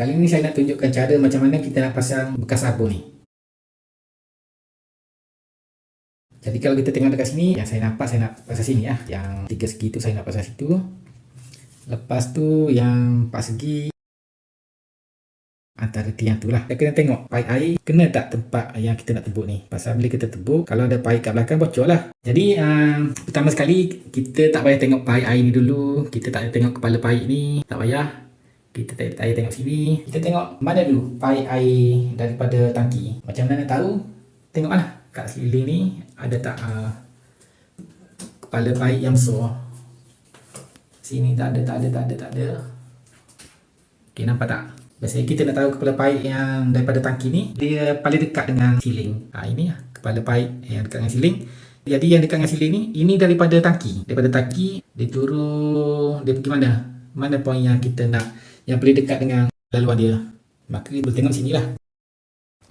Kali ni saya nak tunjukkan cara macam mana kita nak pasang bekas sabun ni. Jadi kalau kita tengok dekat sini, yang saya nampak saya nak pasang sini ya. Yang 3 segi tu saya nak pasang situ. Lepas tu yang 4 segi antara tiang tu lah. Kita kena tengok paip air kena tak tempat yang kita nak tebuk ni. Pasal bila kita tebuk, kalau ada paip kat belakang bocor lah. Jadi pertama sekali kita tak payah tengok paip air ni dulu. Kita tak payah tengok kepala paip ni. Tak payah. Kita tak payah tengok sini. Kita tengok mana dulu paip air daripada tangki. Macam mana nak tahu? Tengok lah kat seliling ni ada tak kepala paip yang besar. Sini tak ada. Okay, nampak tak? Biasanya kita nak tahu kepala paip yang daripada tangki ni dia paling dekat dengan siling. Ini lah kepala paip yang dekat dengan siling. Jadi yang dekat dengan siling ni, ini daripada tangki. Daripada tangki dia turun, dia pergi mana? Mana poin yang kita nak, yang paling dekat dengan laluan dia. Maka kita boleh tengok sini lah.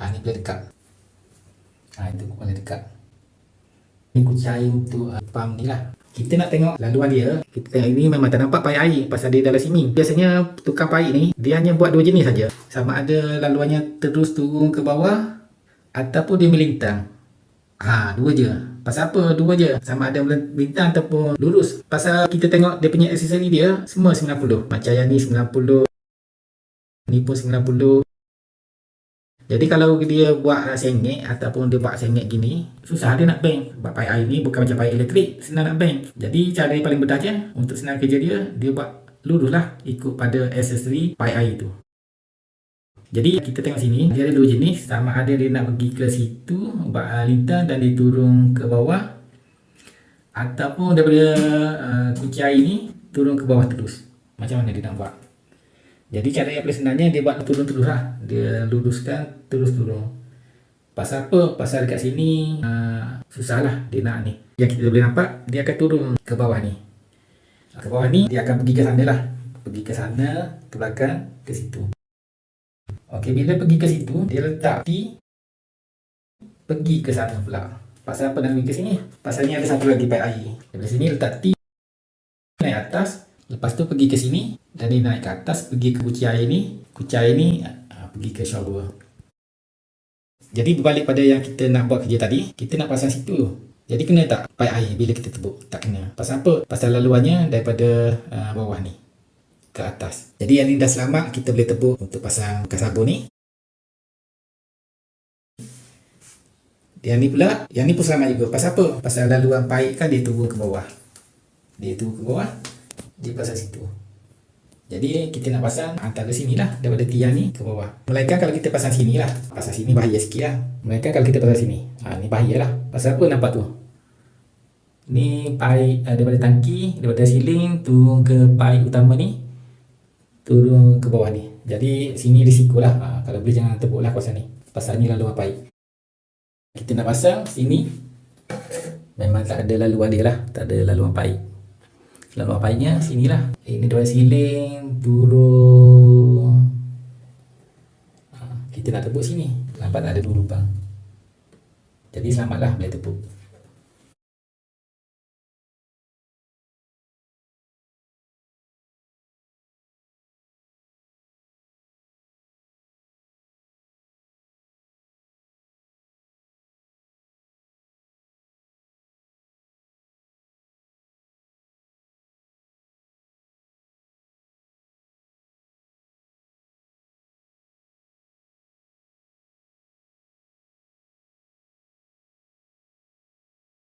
Ni paling dekat. Itu paling dekat. Ini kucai untuk pump ni lah. Kita nak tengok laluan dia. Kita tengok ini memang tak nampak paip air pasal dia dalam sini. Biasanya tukang paip ni dia hanya buat 2 jenis saja. Sama ada laluannya terus turun ke bawah ataupun dia melintang. 2 je. Pasal apa 2 je? Sama ada melintang ataupun lurus. Pasal kita tengok dia punya aksesori dia semua 90. Macam yang ni 90. Ni pun 90. Jadi kalau dia buat sengit ataupun dia buat sengit gini, susah dia nak bank. Sebab paip air ni bukan macam paip elektrik, senang nak bank. Jadi cara yang paling mudah je untuk senang kerja dia buat lurus lah ikut pada aksesori paip air tu. Jadi kita tengok sini, dia ada 2 jenis. Sama ada dia nak pergi ke situ, buat lintang dan dia turun ke bawah. Ataupun daripada kucai ni turun ke bawah terus. Macam mana dia nak buat? Jadi cara yang paling senangnya dia buat turun terus lah. Dia luruskan terus turun. Pasal apa? Pasal dekat sini susah lah dia nak ni. Yang kita boleh nampak dia akan turun ke bawah ni. Ke bawah ni dia akan pergi ke sana lah. Pergi ke sana, ke belakang, ke situ. Okey, bila pergi ke situ dia letak T pergi ke sana pula. Pasal apa nak pergi ke sini? Pasal ni ada satu lagi paip air. Dari sini letak T naik atas. Lepas tu pergi ke sini dan dia naik ke atas pergi ke kucai ni. Kucai ni pergi ke shower. Jadi berbalik pada yang kita nak buat kerja tadi, kita nak pasang situ. Jadi kena tak paip air bila kita tebuk? Tak kena. Pasal apa? Pasal laluannya daripada bawah ni ke atas. Jadi yang ni dah selamat, kita boleh tebuk untuk pasang bekas sabun ni. Yang ni pula, yang ni pun selamat juga. Pasal apa? Pasal laluan paip kan dia turun ke bawah. Dia turun ke bawah, dia pasang situ. Jadi kita nak pasang antara sini lah, daripada tiang ni ke bawah. Melainkan kalau kita pasang sini lah. Pasang sini bahaya sikit lah. Melainkan kalau kita pasang sini, ni bahaya lah. Pasal apa nampak tu? Ni paip daripada tangki, daripada siling turun ke paip utama ni, turun ke bawah ni. Jadi sini risiko lah. Kalau boleh jangan tebuk lah kawasan ni. Pasal ni laluan paip. Kita nak pasang sini, memang tak ada laluan dia lah. Tak ada laluan paip. Laluan paipnya sinilah. Ini daripada siling turun. Kita nak tebuk sini. Nampak tak ada 2 lubang. Jadi selamatlah boleh tebuk.